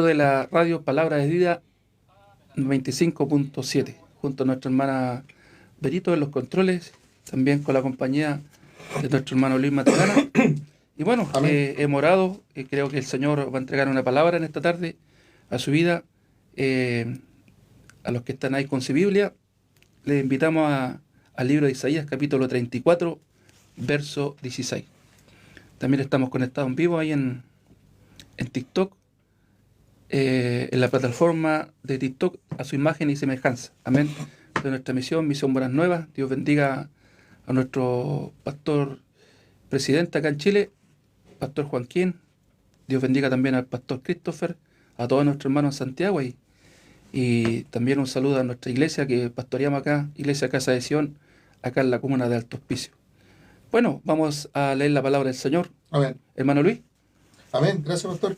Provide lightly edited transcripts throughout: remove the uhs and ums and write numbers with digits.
de la radio Palabra de Vida 25.7, junto a nuestra hermana Berito en los controles, también con la compañía de nuestro hermano Luis Maturana. Y bueno, hemos orado, creo que el Señor va a entregar una palabra en esta tarde a su vida. A los que están ahí con su Biblia, les invitamos al libro de Isaías, capítulo 34, verso 16. También estamos conectados en vivo ahí en TikTok, en la plataforma de TikTok, a su imagen y semejanza. Amén. De nuestra misión Buenas Nuevas. Dios bendiga a nuestro pastor presidente acá en Chile, pastor Joaquín. Dios bendiga también al pastor Christopher, a todos nuestros hermanos en Santiago y también un saludo a nuestra iglesia que pastoreamos acá, Iglesia Casa de Sion, acá en la comuna de Alto Hospicio. Bueno, vamos a leer la palabra del Señor. Amén. Hermano Luis. Amén. Gracias, pastor.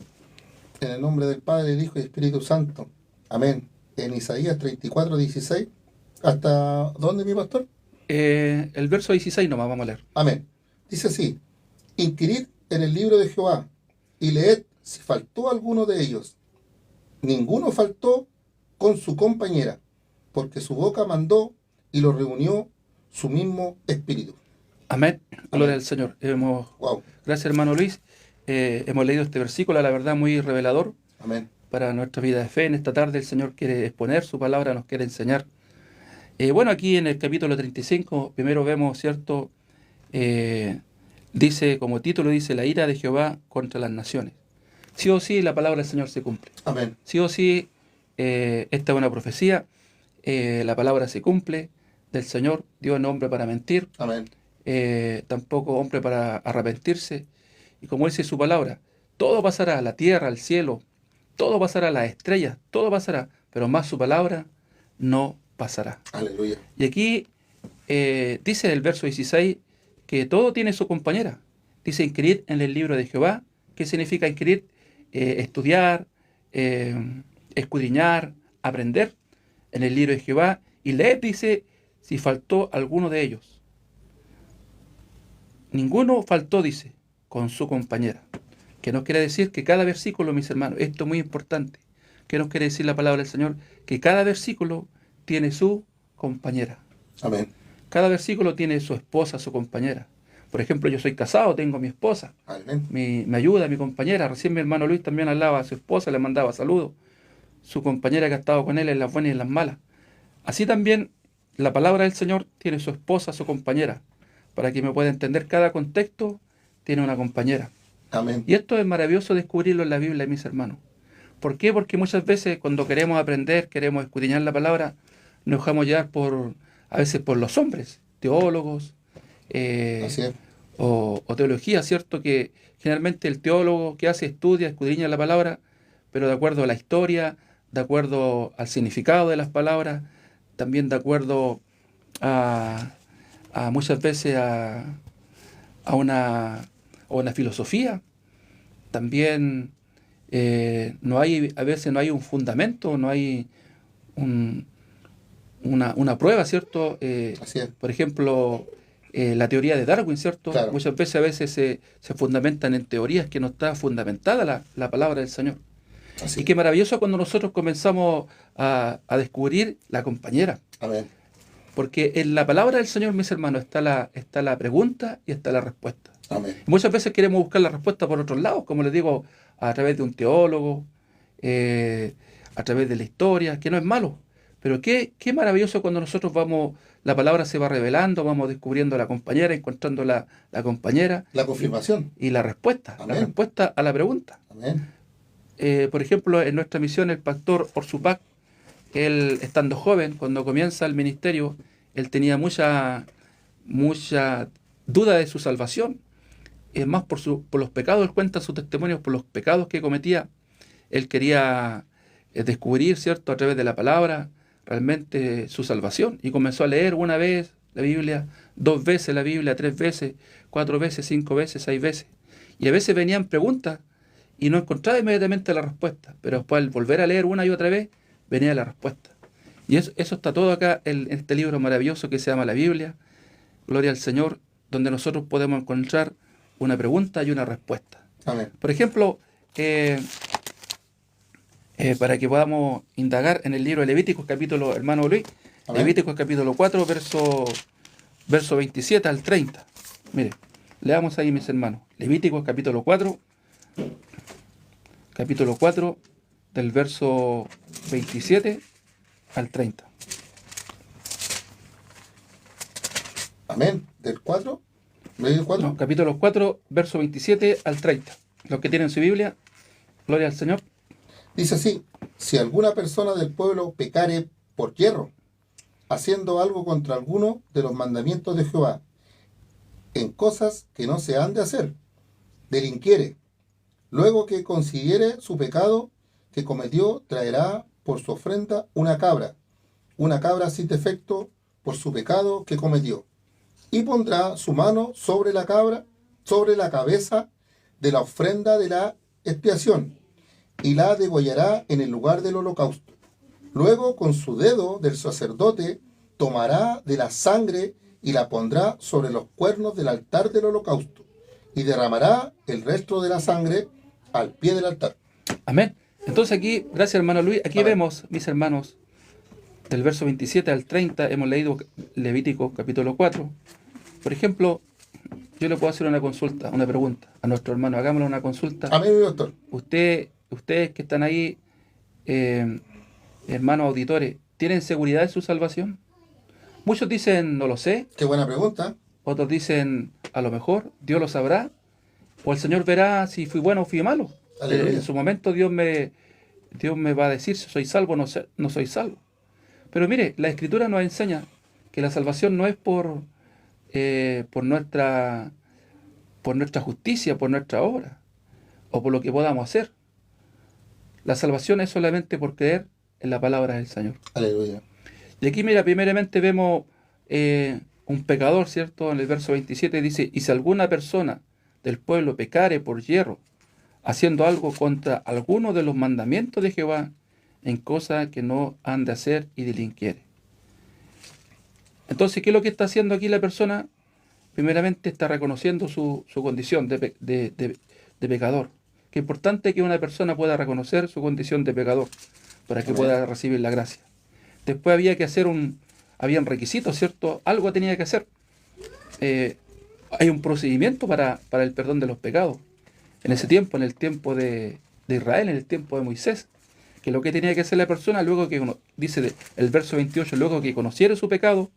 En el nombre del Padre, del Hijo y del Espíritu Santo. Amén. En Isaías 34:16. ¿Hasta dónde, mi pastor? El verso 16 nomás vamos a leer. Amén. Dice así: inquirid en el libro de Jehová y leed si faltó alguno de ellos. Ninguno faltó con su compañera, porque su boca mandó y lo reunió su mismo espíritu. Amén. Gloria al Señor. Gracias, hermano Luis. Hemos leído este versículo, la verdad, muy revelador. Amén. Para nuestra vida de fe. En esta tarde el Señor quiere exponer su palabra, nos quiere enseñar. Bueno, aquí en el capítulo 35, primero vemos, ¿cierto? Dice, como título, dice, la ira de Jehová contra las naciones. Sí o sí, la palabra del Señor se cumple. Amén. Sí o sí, esta es una profecía. La palabra se cumple del Señor. Dios no es hombre para mentir. Amén. Tampoco hombre para arrepentirse. Y como dice su palabra, todo pasará, la tierra, el cielo, todo pasará, las estrellas, todo pasará, pero más su palabra no pasará. Aleluya. Y aquí dice el verso 16 que todo tiene su compañera. Dice inquirir en el libro de Jehová. ¿Qué significa inquirir? Estudiar, escudriñar, aprender en el libro de Jehová. Y leer, dice, si faltó alguno de ellos. Ninguno faltó, dice, con su compañera. Que nos quiere decir que cada versículo, mis hermanos, esto es muy importante. ¿Qué nos quiere decir la palabra del Señor? Que cada versículo tiene su compañera. Amén. Cada versículo tiene su esposa, su compañera. Por ejemplo, yo soy casado, tengo a mi esposa. Amén. Me ayuda, mi compañera. Recién mi hermano Luis también hablaba a su esposa, le mandaba saludos. Su compañera que ha estado con él en las buenas y en las malas. Así también la palabra del Señor tiene su esposa, su compañera. Para que me pueda entender cada contexto, tiene una compañera. Amén. Y esto es maravilloso descubrirlo en la Biblia, mis hermanos. ¿Por qué? Porque muchas veces cuando queremos aprender, queremos escudriñar la palabra, nos dejamos llevar a veces por los hombres, teólogos, Así es. o teología, ¿cierto? Que generalmente el teólogo que hace, estudia, escudriña la palabra, pero de acuerdo a la historia, de acuerdo al significado de las palabras, también de acuerdo a muchas veces a una filosofía. También a veces no hay un fundamento, no hay una prueba, ¿cierto? Así es. Por ejemplo, la teoría de Darwin, ¿cierto? Claro. Muchas veces se fundamentan en teorías que no está fundamentada la palabra del Señor. Así. Y qué maravilloso cuando nosotros comenzamos a descubrir la compañera. Amén. Porque en la palabra del Señor, mis hermanos, está la pregunta y está la respuesta. Amén. Y muchas veces queremos buscar la respuesta por otros lados, como les digo, a través de un teólogo, a través de la historia, que no es malo. Pero qué maravilloso cuando nosotros la palabra se va revelando, vamos descubriendo a la compañera, encontrando la compañera. La confirmación. Y la respuesta, Amén. la respuesta a la pregunta. Amén. Por ejemplo, en nuestra misión, el pastor Orsupac, él estando joven, cuando comienza el ministerio, él tenía mucha duda de su salvación. Más por los pecados, él cuenta sus testimonios por los pecados que cometía. Él quería descubrir, ¿cierto?, a través de la palabra, realmente su salvación. Y comenzó a leer una vez la Biblia, 2 veces la Biblia, 3 veces, 4 veces, 5 veces, 6 veces. Y a veces venían preguntas y no encontraba inmediatamente la respuesta. Pero después al volver a leer una y otra vez, venía la respuesta. Y eso está todo acá en este libro maravilloso que se llama la Biblia. Gloria al Señor, donde nosotros podemos encontrar una pregunta y una respuesta. Amén. Por ejemplo, para que podamos indagar en el libro de Levíticos, capítulo, hermano Luis, Amén. Levíticos capítulo 4, verso 27 al 30. Mire, leamos ahí, mis hermanos. Levíticos capítulo 4, del verso 27 al 30. Amén. ¿Del 4? ¿Levítico 4? No, capítulo 4, verso 27 al 30. Los que tienen su Biblia, gloria al Señor. Dice así: si alguna persona del pueblo pecare por yerro, haciendo algo contra alguno de los mandamientos de Jehová, en cosas que no se han de hacer, delinquiere, luego que considere su pecado que cometió, traerá por su ofrenda una cabra sin defecto por su pecado que cometió, y pondrá su mano sobre la cabra, sobre la cabeza de la ofrenda de la expiación, y la degollará en el lugar del holocausto. Luego con su dedo del sacerdote tomará de la sangre y la pondrá sobre los cuernos del altar del holocausto, y derramará el resto de la sangre al pie del altar. Amén. Entonces aquí, gracias hermano Luis, aquí Amén. vemos, mis hermanos, del verso 27 al 30, hemos leído Levítico capítulo 4. Por ejemplo, yo le puedo hacer una consulta, una pregunta a nuestro hermano, hagámosle una consulta. Amén, mi doctor. Ustedes que están ahí, hermanos auditores, ¿tienen seguridad de su salvación? Muchos dicen, no lo sé, Qué buena pregunta. otros dicen, a lo mejor, Dios lo sabrá, o el Señor verá si fui bueno o fui malo. Aleluya. En su momento Dios me va a decir si soy salvo o no soy salvo. Pero mire, la Escritura nos enseña que la salvación no es por nuestra justicia, por nuestra obra, o por lo que podamos hacer. La salvación es solamente por creer en la palabra del Señor. Aleluya. Y aquí, mira, primeramente vemos un pecador, ¿cierto? En el verso 27 dice, y si alguna persona del pueblo pecare por yerro, haciendo algo contra alguno de los mandamientos de Jehová, en cosa que no han de hacer y delinquiere. Entonces, ¿qué es lo que está haciendo aquí la persona? Primeramente está reconociendo su condición de pecador. Qué importante que una persona pueda reconocer su condición de pecador para que Amén. pueda recibir la gracia. Después había que hacer habían requisitos, ¿cierto? Algo tenía que hacer. Hay un procedimiento para el perdón de los pecados. En ese tiempo, en el tiempo de Israel, en el tiempo de Moisés, que lo que tenía que hacer la persona, luego que, dice el verso 28, luego que conociera su pecado,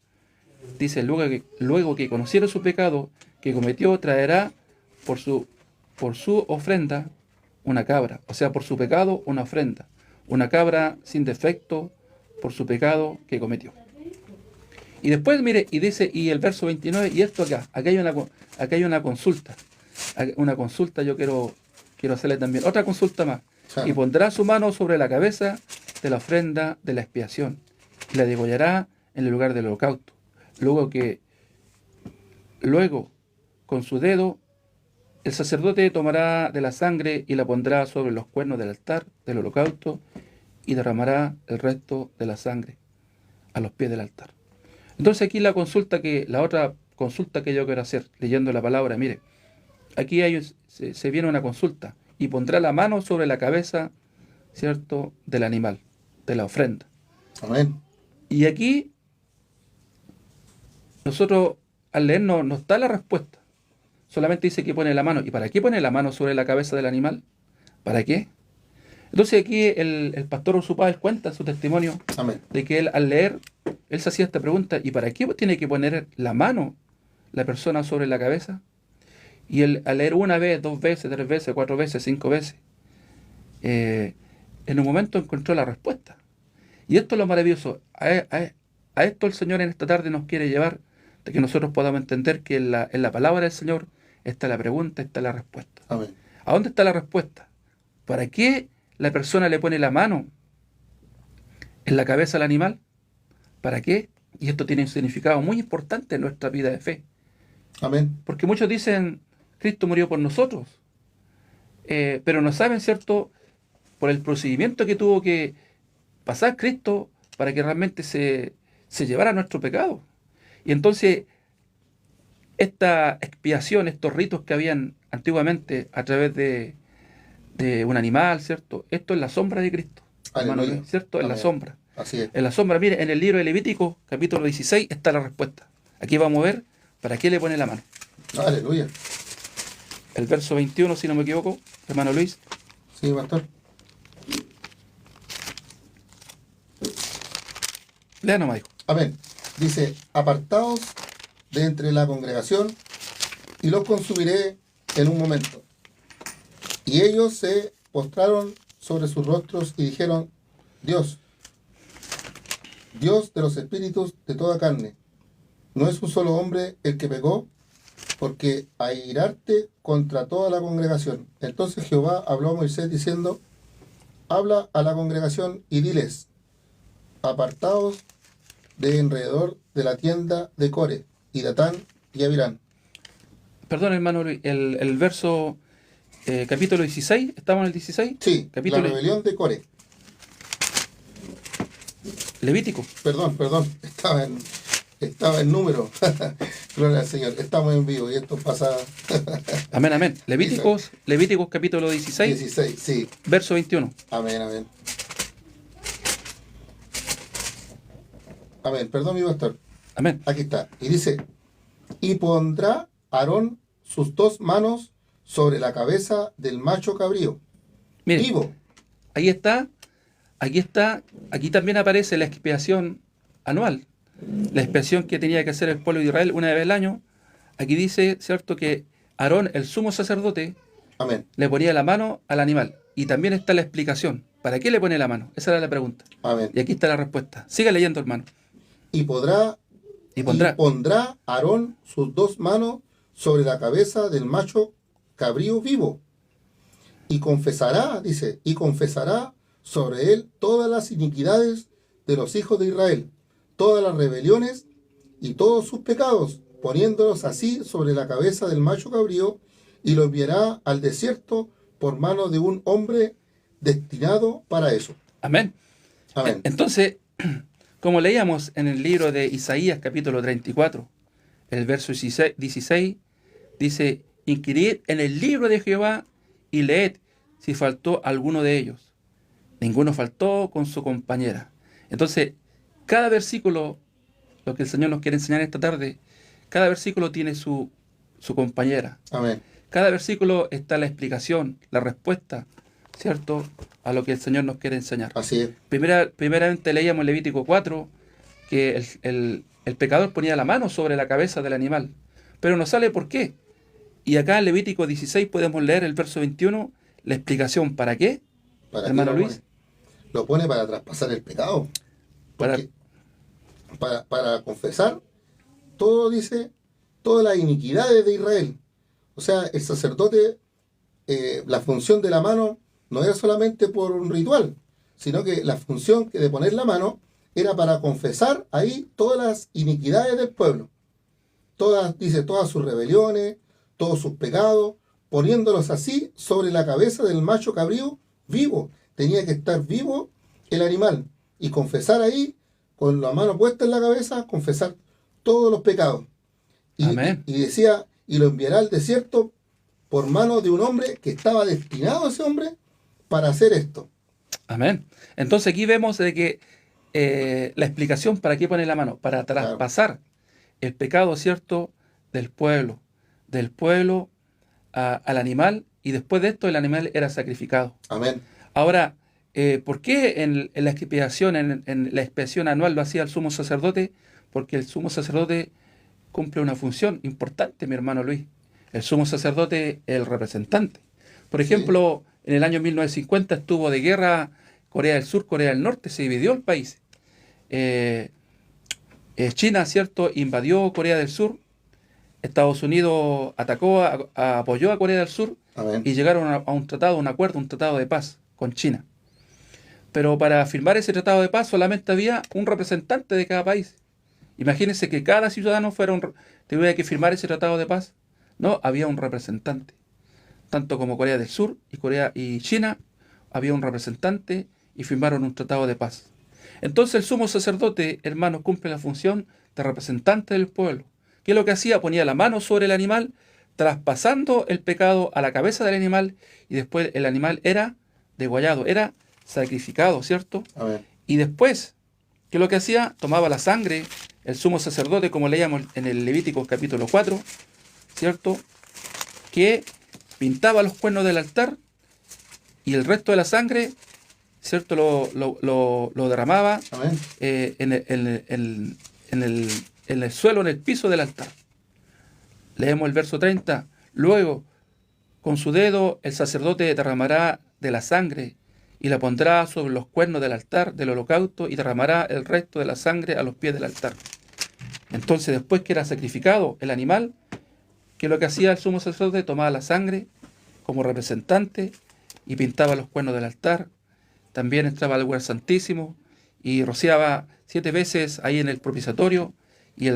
dice, luego que conociera su pecado que cometió, traerá por su ofrenda una cabra, o sea, por su pecado una ofrenda, una cabra sin defecto por su pecado que cometió. Y después, mire, y dice, y el verso 29, y esto acá hay una consulta. Una consulta yo quiero hacerle también. Otra consulta más. Claro. Y pondrá su mano sobre la cabeza de la ofrenda de la expiación, y la degollará en el lugar del holocausto. Luego, con su dedo, el sacerdote tomará de la sangre y la pondrá sobre los cuernos del altar del holocausto, y derramará el resto de la sangre a los pies del altar. Entonces aquí la otra consulta que yo quiero hacer, leyendo la palabra, mire, aquí se viene una consulta, y pondrá la mano sobre la cabeza, ¿cierto?, del animal, de la ofrenda. Amén. Y aquí, nosotros al leer no está la respuesta, solamente dice que pone la mano. ¿Y para qué pone la mano sobre la cabeza del animal? ¿Para qué? Entonces aquí el pastor Ursupáez cuenta su testimonio. Amén. De que él al leer, él se hacía esta pregunta, ¿y para qué tiene que poner la mano la persona sobre la cabeza? Y él al leer una vez, 2 veces, 3 veces, 4 veces, 5 veces, en un momento encontró la respuesta. Y esto es lo maravilloso. A esto el Señor en esta tarde nos quiere llevar, de que nosotros podamos entender que en la palabra del Señor está la pregunta, está la respuesta. Amén. ¿A dónde está la respuesta? ¿Para qué la persona le pone la mano en la cabeza al animal? ¿Para qué? Y esto tiene un significado muy importante en nuestra vida de fe. Amén. Porque muchos dicen, Cristo murió por nosotros, pero no saben, ¿cierto?, por el procedimiento que tuvo que pasar Cristo para que realmente se llevara nuestro pecado. Y entonces, esta expiación, estos ritos que habían antiguamente a través de un animal, ¿cierto?, esto es la sombra de Cristo. hermano Aleluya. Luis, ¿cierto? En la Amén. sombra. Así es. En la sombra, mire, en el libro de Levítico, capítulo 16, está la respuesta. Aquí vamos a ver para qué le pone la mano. Aleluya. El verso 21, si no me equivoco, hermano Luis. Sí, pastor. Lea nomás, hijo. Amén. Dice, apartaos de entre la congregación y los consumiré en un momento. Y ellos se postraron sobre sus rostros y dijeron, Dios, Dios de los espíritus de toda carne, ¿no es un solo hombre el que pecó? Porque airarte contra toda la congregación. Entonces Jehová habló a Moisés diciendo, habla a la congregación y diles, apartaos de alrededor de la tienda de Core, y Datán y Abirán. Perdón, hermano Luis, el verso, capítulo 16, ¿estamos en el 16? Sí, Capítulo la rebelión de Core. Levítico. Perdón, estaba en número. Gloria al Señor, estamos en vivo y esto pasa Amén, amén. Levíticos capítulo 16, 16, sí. verso 21. Amén, amén. Amén, perdón mi pastor. Amén. Aquí está. Y dice, y pondrá Aarón sus dos manos sobre la cabeza del macho cabrío, Mire, vivo. ahí está, aquí también aparece la expiación anual, la expiación que tenía que hacer el pueblo de Israel una vez al año. Aquí dice, ¿cierto?, que Aarón, el sumo sacerdote, Amén, le ponía la mano al animal. Y también está la explicación. ¿Para qué le pone la mano? Esa era la pregunta. amén. Y aquí está la respuesta. Siga leyendo, hermano. Y podrá Y pondrá. y pondrá Aarón sus dos manos sobre la cabeza del macho cabrío vivo. Y confesará, dice, y confesará sobre él todas las iniquidades de los hijos de Israel, todas las rebeliones y todos sus pecados, poniéndolos así sobre la cabeza del macho cabrío, y lo enviará al desierto por mano de un hombre destinado para eso. Amén. Amén. Entonces, como leíamos en el libro de Isaías capítulo 34, el verso 16 dice, inquirid en el libro de Jehová y leed si faltó alguno de ellos. Ninguno faltó con su compañera. Entonces, cada versículo, lo que el Señor nos quiere enseñar esta tarde, cada versículo tiene su compañera. Amén. Cada versículo está la explicación, la respuesta, ¿cierto?, a lo que el Señor nos quiere enseñar. Así es. Primeramente leíamos en Levítico 4 que el pecador ponía la mano sobre la cabeza del animal, pero no sale por qué. Y acá en Levítico 16 podemos leer el verso 21, la explicación para qué, ¿Para qué hermano lo Luis. pone? Lo pone para traspasar el pecado. Para, Porque para confesar, todo dice, todas las iniquidades de Israel. O sea, el sacerdote, la función de la mano no era solamente por un ritual, sino que la función de poner la mano era para confesar ahí todas las iniquidades del pueblo. Todas, dice, todas sus rebeliones, todos sus pecados, poniéndolos así sobre la cabeza del macho cabrío vivo. Tenía que estar vivo el animal y confesar ahí, con la mano puesta en la cabeza, confesar todos los pecados. Amén. Y decía, y lo enviará al desierto por mano de un hombre que estaba destinado, ese hombre, para hacer esto. Amén. Entonces aquí vemos de que la explicación para qué pone la mano, para traspasar el pecado, ¿cierto?, del pueblo al animal, y después de esto el animal era sacrificado. Amén. Ahora, ¿por qué en la expiación, en la expiación anual lo hacía el sumo sacerdote? Porque el sumo sacerdote cumple una función importante, mi hermano Luis. El sumo sacerdote es el representante. Por ejemplo, en el año 1950 estuvo de guerra Corea del Sur, Corea del Norte, se dividió el país. China, ¿cierto?, invadió Corea del Sur. Estados Unidos atacó, apoyó a Corea del Sur. Amén. Y llegaron a un tratado, un acuerdo, un tratado de paz con China. Pero para firmar ese tratado de paz solamente había un representante de cada país. Imagínense que cada ciudadano tuviera que firmar ese tratado de paz. No, había un representante. Tanto como Corea del Sur y China, había un representante y firmaron un tratado de paz. Entonces el sumo sacerdote, hermanos, cumple la función de representante del pueblo. ¿Qué es lo que hacía? Ponía la mano sobre el animal, traspasando el pecado a la cabeza del animal, y después el animal era degollado, era sacrificado, ¿cierto? Amén. Y después, ¿qué es lo que hacía? Tomaba la sangre, el sumo sacerdote, como leíamos en el Levítico capítulo 4, ¿cierto? Que pintaba los cuernos del altar y el resto de la sangre, ¿cierto? Lo derramaba Amén. en el suelo, en el piso del altar. Leemos el verso 30. Luego, con su dedo, el sacerdote derramará de la sangre y la pondrá sobre los cuernos del altar del holocausto y derramará el resto de la sangre a los pies del altar. Entonces, después que era sacrificado el animal, ¿qué es lo que hacía el sumo sacerdote? Tomaba la sangre como representante y pintaba los cuernos del altar. También entraba al lugar santísimo y rociaba 7 veces ahí en el propiciatorio, y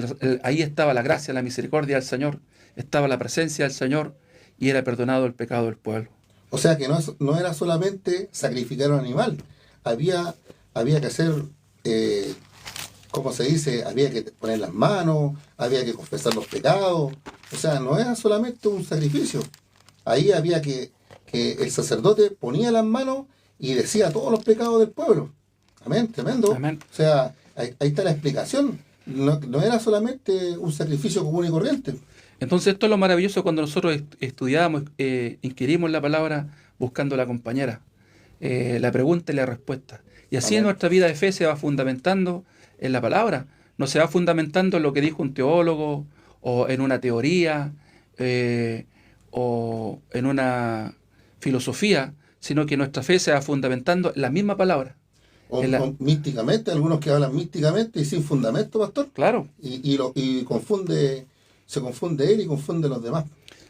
ahí estaba la gracia, la misericordia del Señor, estaba la presencia del Señor, y era perdonado el pecado del pueblo. O sea que no era solamente sacrificar un animal, había que hacer, ¿cómo se dice? Había que poner las manos, había que confesar los pecados. O sea, no era solamente un sacrificio. Ahí había que el sacerdote ponía las manos y decía todos los pecados del pueblo. Amén, tremendo. Amén. O sea, ahí está la explicación. No era solamente un sacrificio común y corriente. Entonces esto es lo maravilloso cuando nosotros estudiamos, inquirimos la palabra buscando la compañera, la pregunta y la respuesta. Y así Amén. nuestra vida de fe se va fundamentando en la palabra, no se va fundamentando en lo que dijo un teólogo, o en una teoría, o en una filosofía, sino que nuestra fe se va fundamentando en la misma palabra. O En la- místicamente, algunos que hablan místicamente y sin fundamento, pastor. Claro, Y se confunde él y confunde a los demás.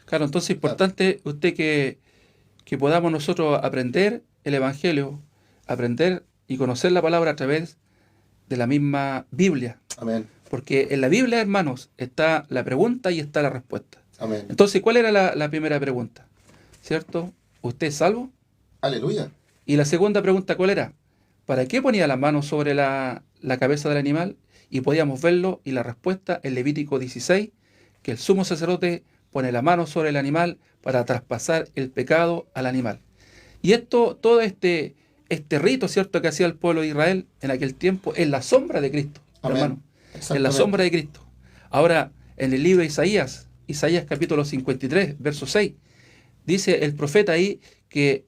claro, entonces es Claro. importante usted que podamos nosotros aprender el Evangelio, aprender y conocer la palabra a través de la misma Biblia. Amén. Porque en la Biblia, hermanos, está la pregunta y está la respuesta. Amén. Entonces, ¿cuál era la primera pregunta? ¿Cierto? ¿Usted es salvo? Aleluya. Y la segunda pregunta, ¿cuál era? ¿Para qué ponía las manos sobre la cabeza del animal? Y podíamos verlo, y la respuesta en Levítico 16, que el sumo sacerdote pone la mano sobre el animal para traspasar el pecado al animal. Y todo este rito, ¿cierto?, que hacía el pueblo de Israel en aquel tiempo, es la sombra de Cristo, Amén. hermano. Es la Exactamente. sombra de Cristo. Ahora, en el libro de Isaías capítulo 53, verso 6, dice el profeta ahí que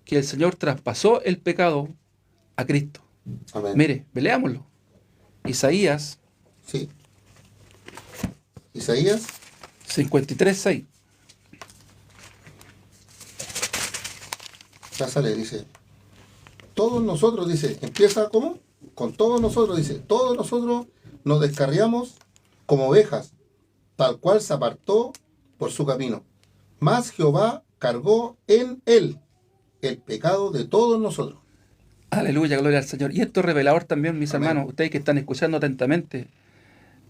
el Señor traspasó el pecado a Cristo. Amén. Mire, leámoslo. Isaías Sí. Isaías 53, 6. ya sale, dice. Todos nosotros, dice, empieza ¿cómo? Con todos nosotros, dice, todos nosotros nos descarriamos como ovejas, tal cual se apartó por su camino. Mas Jehová cargó en él el pecado de todos nosotros. Aleluya, gloria al Señor. Y esto es revelador también, mis Amén. hermanos, ustedes que están escuchando atentamente,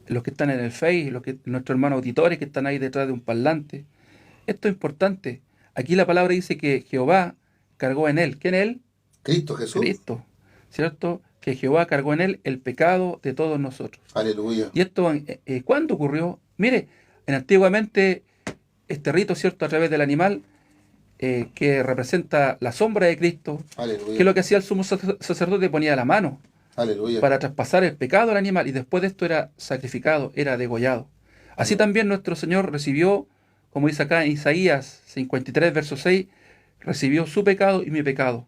los que están en el Face, nuestros hermanos auditores que están ahí detrás de un parlante. Esto es importante. Aquí la palabra dice que Jehová cargó en él. ¿Quién es él? Cristo Jesús. Cristo. ¿Cierto? Que Jehová cargó en él el pecado de todos nosotros. Aleluya. ¿Y esto cuándo ocurrió? Mire, antiguamente este rito, ¿cierto?, a través del animal, que representa la sombra de Cristo, Aleluya. que es lo que hacía el sumo sacerdote, ponía la mano Aleluya. para traspasar el pecado al animal, y después de esto era sacrificado, era degollado. Así también nuestro Señor recibió, como dice acá en Isaías 53, verso 6, recibió su pecado y mi pecado.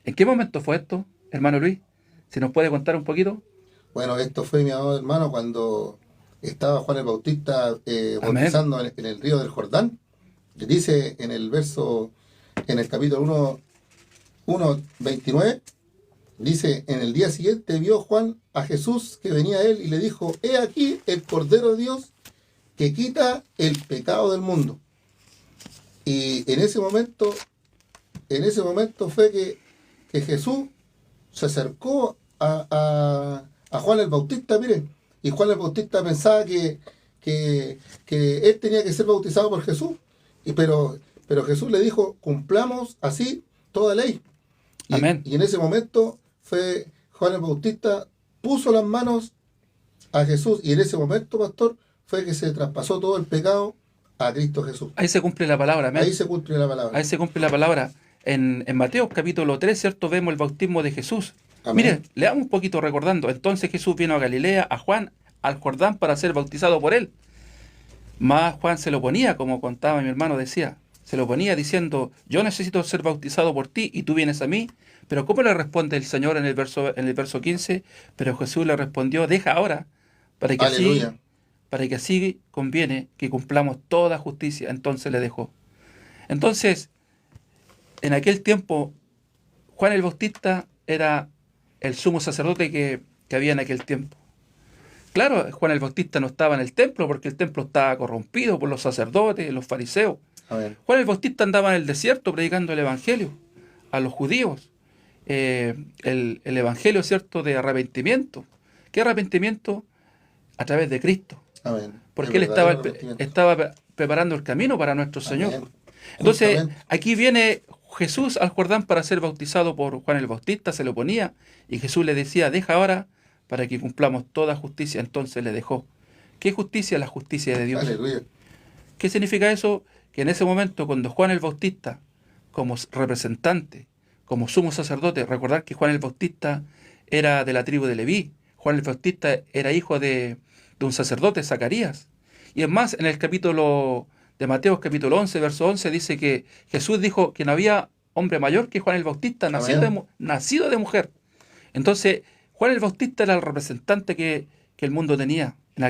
¿En qué momento fue esto, hermano Luis? ¿Si nos puede contar un poquito? Bueno, esto fue, mi amado hermano, cuando estaba Juan el Bautista Amén. bautizando en el río del Jordán. Dice en el verso, en el capítulo 1:29, dice, en el día siguiente vio Juan a Jesús que venía a él y le dijo, he aquí el Cordero de Dios que quita el pecado del mundo. Y en ese momento fue que Jesús se acercó a Juan el Bautista, miren, y Juan el Bautista pensaba que él tenía que ser bautizado por Jesús, pero Jesús le dijo, cumplamos así toda ley. Amén. Y en ese momento fue Juan el Bautista, puso las manos a Jesús, y en ese momento, pastor, fue que se traspasó todo el pecado a Cristo Jesús. Ahí se cumple la palabra, amén. Ahí se cumple la palabra. Ahí se cumple la palabra. en Mateo capítulo 3, ¿cierto? Vemos el bautismo de Jesús. Amén. Mire, leamos un poquito recordando. Entonces Jesús vino a Galilea, a Juan, al Jordán, para ser bautizado por él. Más Juan se lo ponía, como contaba mi hermano, decía, se lo ponía diciendo, yo necesito ser bautizado por ti y tú vienes a mí. Pero ¿cómo le responde el Señor en el verso 15? Pero Jesús le respondió, deja ahora, para que Aleluya. así conviene que cumplamos toda justicia. Entonces le dejó. Entonces, en aquel tiempo, Juan el Bautista era el sumo sacerdote que había en aquel tiempo. Claro, Juan el Bautista no estaba en el templo porque el templo estaba corrompido por los sacerdotes, los fariseos. Amén. Juan el Bautista andaba en el desierto predicando el Evangelio a los judíos. El Evangelio, ¿cierto?, de arrepentimiento. ¿Qué arrepentimiento? A través de Cristo. Amén. Porque Él estaba preparando el camino para nuestro Señor. Amén. Entonces, Justamente. aquí viene Jesús al Jordán para ser bautizado por Juan el Bautista, se lo ponía, y Jesús le decía, deja ahora para que cumplamos toda justicia. Entonces le dejó. ¿Qué justicia? La justicia de Dios. Aleluya. ¿Qué significa eso? Que en ese momento, cuando Juan el Bautista, como representante, como sumo sacerdote, recordar que Juan el Bautista era de la tribu de Leví, Juan el Bautista era hijo de un sacerdote, Zacarías. Y es más, en el capítulo de Mateo, capítulo 11, verso 11, dice que Jesús dijo que no había hombre mayor que Juan el Bautista, nacido de mujer. Entonces, Juan el Bautista era el representante que el mundo tenía en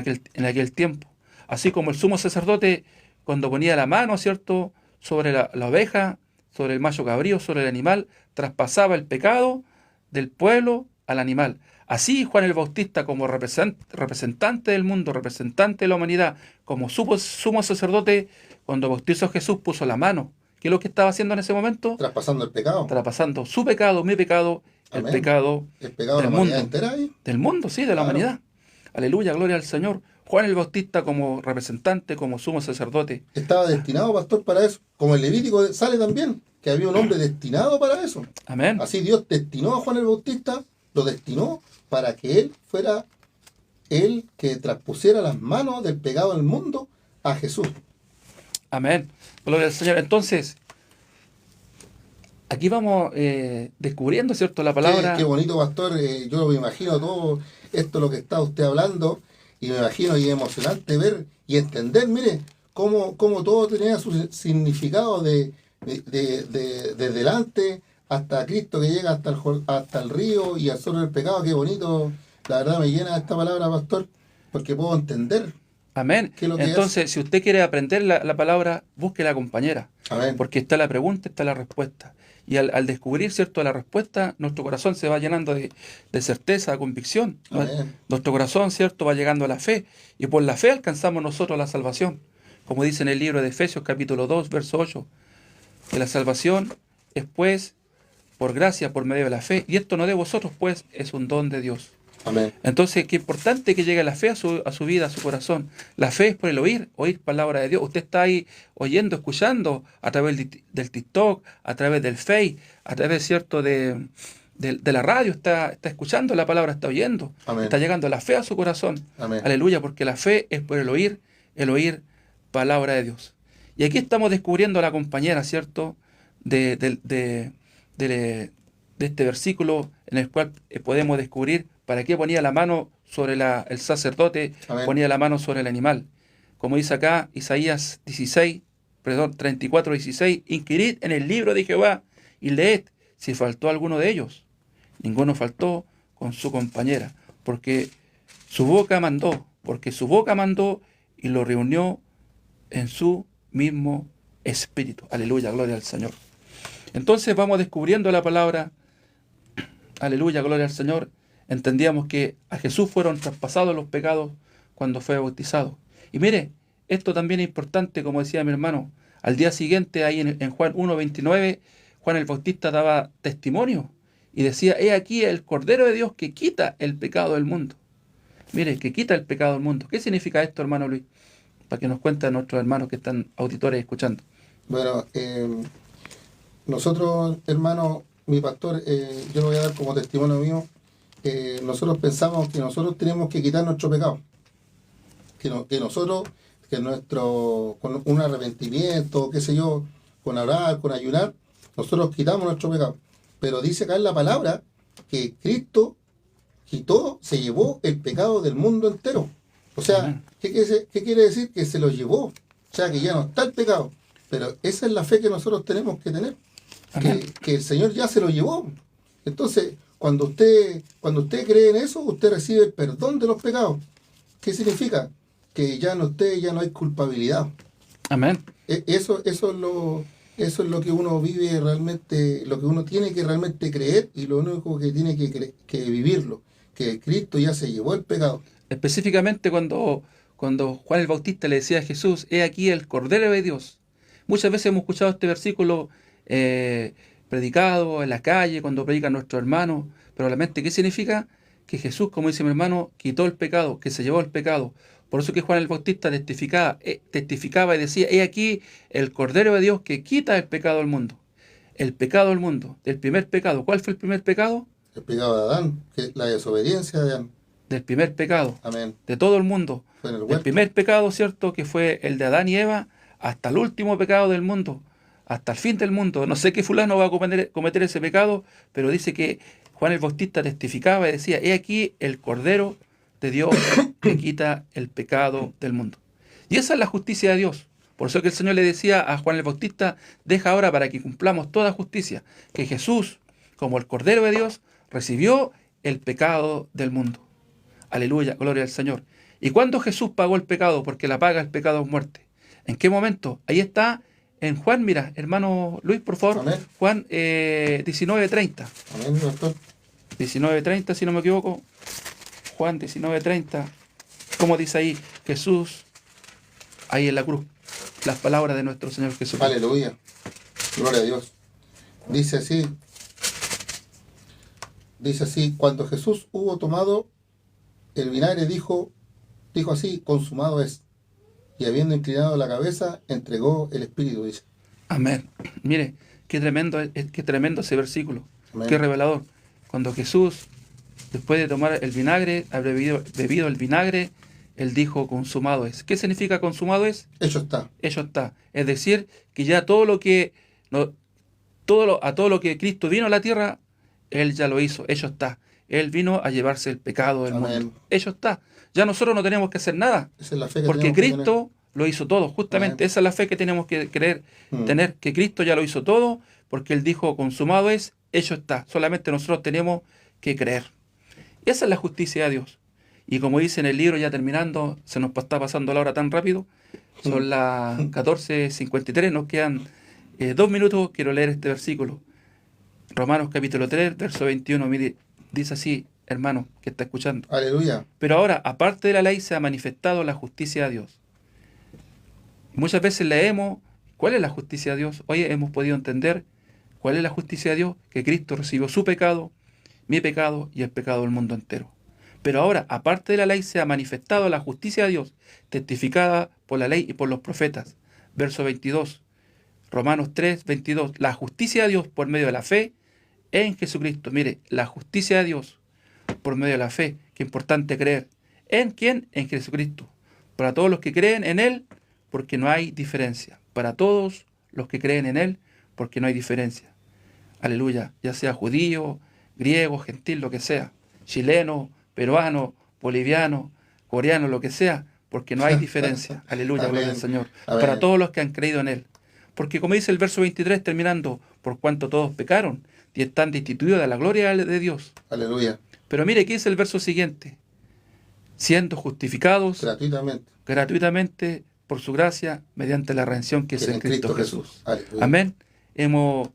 aquel tiempo. Así como el sumo sacerdote, cuando ponía la mano, ¿cierto?, sobre la oveja, sobre el macho cabrío, sobre el animal, traspasaba el pecado del pueblo al animal. Así Juan el Bautista, como representante del mundo, representante de la humanidad, como sumo sacerdote, cuando bautizó a Jesús, puso la mano. ¿Qué es lo que estaba haciendo en ese momento? Traspasando el pecado. Traspasando su pecado, mi pecado, Amén. el pecado El pecado de del la humanidad mundo. entera ahí. Del mundo, sí, de la Claro. humanidad. Aleluya, gloria al Señor. Juan el Bautista como representante, como sumo sacerdote. Estaba destinado, pastor, para eso. Como el Levítico sale también, que había un hombre destinado para eso. Amén. Así Dios destinó a Juan el Bautista, lo destinó para que él fuera el que traspusiera las manos del pecado del mundo a Jesús. Amén. Gloria al Señor. Entonces, aquí vamos descubriendo, ¿cierto?, la palabra. Qué bonito, pastor. Yo me imagino todo esto lo que está usted hablando y me imagino y es emocionante ver y entender, mire, cómo todo tenía su significado desde delante hasta Cristo que llega hasta el río y al sol del pecado. Qué bonito. La verdad me llena esta palabra, pastor, porque puedo entender Amén. qué es lo que Entonces, si usted quiere aprender la palabra, busque la compañera. Amén. Porque está la pregunta, está la respuesta. Y al descubrir, ¿cierto?, la respuesta, nuestro corazón se va llenando de certeza, de convicción. Amén. Nuestro corazón, ¿cierto?, va llegando a la fe. Y por la fe alcanzamos nosotros la salvación. Como dice en el libro de Efesios, capítulo 2, verso 8. Que la salvación es, pues, por gracia, por medio de la fe. Y esto no de vosotros, pues, es un don de Dios. Amén. Entonces, qué importante que llegue la fe a su vida, a su corazón. La fe es por el oír palabra de Dios. Usted está ahí oyendo, escuchando a través del TikTok, a través del Face, a través, ¿cierto?, de la radio. Está escuchando la palabra, está oyendo. Amén. Está llegando la fe a su corazón. Amén. Aleluya, porque la fe es por el oír palabra de Dios. Y aquí estamos descubriendo a la compañera, ¿cierto?, de este versículo en el cual podemos descubrir para qué ponía la mano sobre el sacerdote, Amén. ponía la mano sobre el animal. Como dice acá Isaías 34, 16, inquirid en el libro de Jehová y leed si faltó alguno de ellos. Ninguno faltó con su compañera, porque su boca mandó y lo reunió en su mismo espíritu. Aleluya, gloria al Señor. Entonces vamos descubriendo la palabra. Aleluya, gloria al Señor. Entendíamos que a Jesús fueron traspasados los pecados cuando fue bautizado. Y mire, esto también es importante, como decía mi hermano. Al día siguiente, ahí en Juan 1:29, Juan el Bautista daba testimonio y decía, he aquí el Cordero de Dios que quita el pecado del mundo. Mire, que quita el pecado del mundo. ¿Qué significa esto, hermano Luis? Para que nos cuenten nuestros hermanos que están auditores escuchando. Bueno, nosotros, hermano, mi pastor, yo lo voy a dar como testimonio mío. Nosotros pensamos que nosotros tenemos que quitar nuestro pecado. Que nuestro, con un arrepentimiento, qué sé yo, con orar, con ayunar, Nosotros quitamos nuestro pecado. Pero dice acá en la palabra que Cristo quitó, se llevó el pecado del mundo entero. O sea, Amén. ¿qué quiere decir? Que se lo llevó. O sea, que ya no está el pecado. Pero esa es la fe que nosotros tenemos que tener. Amén. Que el Señor ya se lo llevó. Entonces, cuando usted cree en eso, usted recibe el perdón de los pecados. ¿Qué significa? Que ya no hay culpabilidad. Amén. Eso es lo que uno vive realmente, lo que uno tiene que realmente creer y lo único que tiene que vivirlo. Que Cristo ya se llevó el pecado. Específicamente cuando Juan el Bautista le decía a Jesús, he aquí el Cordero de Dios. Muchas veces hemos escuchado este versículo predicado en la calle, cuando predican nuestros hermanos, pero realmente, ¿qué significa? Que Jesús, como dice mi hermano, quitó el pecado, que se llevó el pecado. Por eso que Juan el Bautista testificaba y decía, he aquí el Cordero de Dios que quita el pecado del mundo. El pecado del mundo, el primer pecado. ¿Cuál fue el primer pecado? El pecado de Adán, que es la desobediencia de Adán. Del primer pecado, Amén. de todo el mundo. Fue en el El huerto. primer pecado, ¿cierto? Que fue el de Adán y Eva, hasta el último pecado del mundo, hasta el fin del mundo. No sé qué fulano va a cometer ese pecado, pero dice que Juan el Bautista testificaba y decía, he aquí el Cordero de Dios que quita el pecado del mundo. Y esa es la justicia de Dios. Por eso que el Señor le decía a Juan el Bautista, deja ahora para que cumplamos toda justicia, que Jesús, como el Cordero de Dios, recibió el pecado del mundo. Aleluya, gloria al Señor. ¿Y cuándo Jesús pagó el pecado? Porque la paga el pecado es muerte. ¿En qué momento? Ahí está en Juan, mira, hermano Luis, por favor. Amén. Juan 19:30. Amén, doctor. 19:30, si no me equivoco. Juan 19:30. ¿Cómo dice ahí Jesús? Ahí en la cruz. Las palabras de nuestro Señor Jesús. Aleluya. Gloria a Dios. Dice así, cuando Jesús hubo tomado el vinagre, dijo así, consumado es. Y habiendo inclinado la cabeza, entregó el Espíritu, dice. Amén. Mire, qué tremendo ese versículo. Amén. Qué revelador. Cuando Jesús, después de tomar el vinagre, haber bebido el vinagre, él dijo, consumado es. ¿Qué significa consumado es? Hecho está. Hecho está. Es decir, que ya todo lo que Cristo vino a la tierra, él ya lo hizo. Hecho está. Él vino a llevarse el pecado del Amén. mundo. Hecho está. Ya nosotros no tenemos que hacer nada. Esa es la fe que Porque tenemos que Cristo lo hizo todo, justamente. Amén. Esa es la fe que tenemos que creer, Mm. tener, que Cristo ya lo hizo todo, porque Él dijo, consumado es, hecho está. Solamente nosotros tenemos que creer. Esa es la justicia de Dios. Y como dice en el libro, ya terminando, se nos está pasando la hora tan rápido, son las 14:53, nos quedan 2 minutos, quiero leer este versículo. Romanos capítulo 3, verso 21, mire, dice así, hermano, que está escuchando. Aleluya. Pero ahora, aparte de la ley, se ha manifestado la justicia de Dios. Muchas veces leemos, ¿cuál es la justicia de Dios? Hoy hemos podido entender cuál es la justicia de Dios, que Cristo recibió su pecado, mi pecado y el pecado del mundo entero. Pero ahora, aparte de la ley, se ha manifestado la justicia de Dios, testificada por la ley y por los profetas. Verso 22, Romanos 3, 22. La justicia de Dios por medio de la fe en Jesucristo. Mire, la justicia de Dios por medio de la fe. Qué importante creer. ¿En quién? En Jesucristo. Para todos los que creen en Él, porque no hay diferencia. Para todos los que creen en Él, porque no hay diferencia. Aleluya. Ya sea judío, griego, gentil, lo que sea. Chileno, peruano, boliviano, coreano, lo que sea, porque no hay diferencia. Aleluya, Amén. gloria al Señor. Amén. Para todos los que han creído en Él. Porque como dice el verso 23 terminando, por cuanto todos pecaron y están destituidos de la gloria de Dios. Aleluya. Pero mire, ¿qué dice el verso siguiente? Siendo justificados gratuitamente por su gracia, mediante la redención que es en Cristo Jesús. Aleluya. Amén. Hemos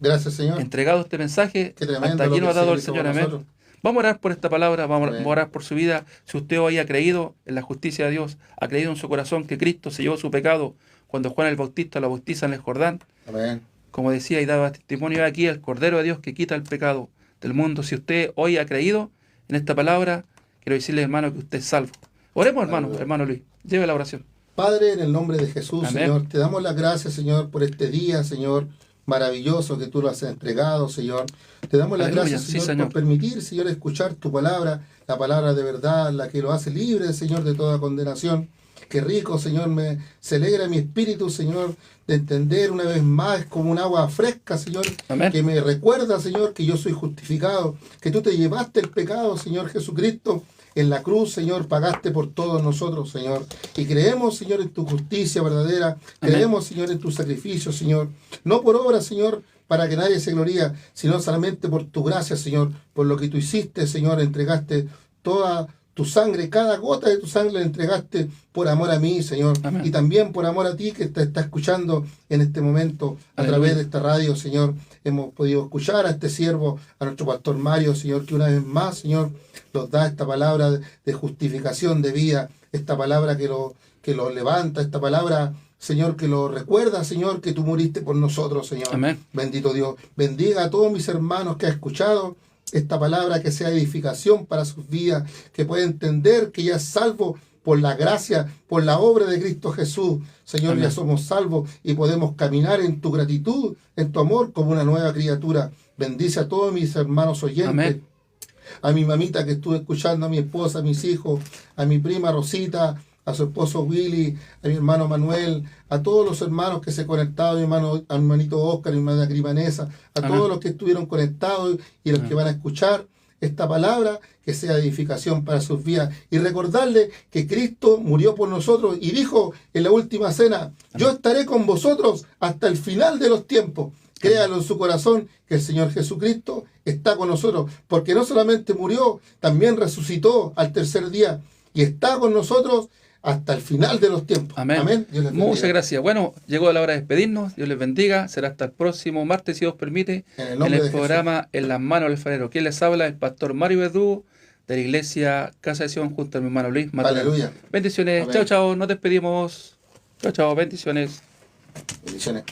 Gracias, Señor. entregado este mensaje. Qué tremendo Hasta aquí lo nos que ha dado se el hizo Señor. por Amén. nosotros. Vamos a orar por esta palabra, vamos Amén. a orar por su vida. Si usted hoy ha creído en la justicia de Dios, ha creído en su corazón que Cristo se llevó su pecado cuando Juan el Bautista lo bautiza en el Jordán, Amén. como decía y daba testimonio aquí, el Cordero de Dios que quita el pecado del mundo. Si usted hoy ha creído en esta palabra, quiero decirle, hermano, que usted es salvo. Oremos, hermano, Aleluya. hermano Luis. Lleve la oración. Padre, en el nombre de Jesús, Amén. Señor, te damos las gracias, Señor, por este día, Señor, maravilloso que tú lo has entregado, Señor. Te damos las Aleluya. gracias, Sí, Señor, Señor. por permitir, Señor, escuchar tu palabra, la palabra de verdad, la que lo hace libre, Señor, de toda condenación. Qué rico, Señor, se alegra mi espíritu, Señor, de entender una vez más, es como un agua fresca, Señor, Amén. que me recuerda, Señor, que yo soy justificado, que tú te llevaste el pecado, Señor Jesucristo, en la cruz, Señor, pagaste por todos nosotros, Señor. Y creemos, Señor, en tu justicia verdadera, Amén. creemos, Señor, en tu sacrificio, Señor, no por obra, Señor, para que nadie se gloría, sino solamente por tu gracia, Señor, por lo que tú hiciste, Señor, entregaste toda tu sangre, cada gota de tu sangre la entregaste por amor a mí, Señor, Amén. y también por amor a ti que te está escuchando en este momento a Aleluya. través de esta radio, Señor. Hemos podido escuchar a este siervo, a nuestro pastor Mario, Señor, que una vez más, Señor, nos da esta palabra de justificación de vida, esta palabra que lo levanta, esta palabra, Señor, que lo recuerda, Señor, que tú muriste por nosotros, Señor. Amén. Bendito Dios. Bendiga a todos mis hermanos que han escuchado esta palabra, que sea edificación para sus vidas, que pueda entender que ya es salvo por la gracia, por la obra de Cristo Jesús. Señor, Amén. ya somos salvos y podemos caminar en tu gratitud, en tu amor, como una nueva criatura. Bendice a todos mis hermanos oyentes. Amén. A mi mamita que estuve escuchando, a mi esposa, a mis hijos, a mi prima Rosita, a su esposo Willy, a mi hermano Manuel, a todos los hermanos que se conectaron, a mi hermanito Oscar, a mi hermana Grimanesa, a Amén. todos los que estuvieron conectados y los que van a escuchar esta palabra, que sea edificación para sus vidas. Y recordarle que Cristo murió por nosotros y dijo en la última cena, yo estaré con vosotros hasta el final de los tiempos. Créalo en su corazón que el Señor Jesucristo está con nosotros, porque no solamente murió, también resucitó al tercer día y está con nosotros hasta el final de los tiempos. Amén. Amén. Dios les bendiga. Muchas gracias. Bueno, llegó la hora de despedirnos. Dios les bendiga. Será hasta el próximo martes, si Dios permite, En el en nombre el de programa En las manos del alfarero. Quien les habla, el pastor Mario Verdugo, de la iglesia Casa de Sion, junto a mi hermano Luis Jesús. Maturana. Aleluya. Bendiciones. Amén. Chao, chao. Nos despedimos. Chao, chao. Bendiciones. Bendiciones.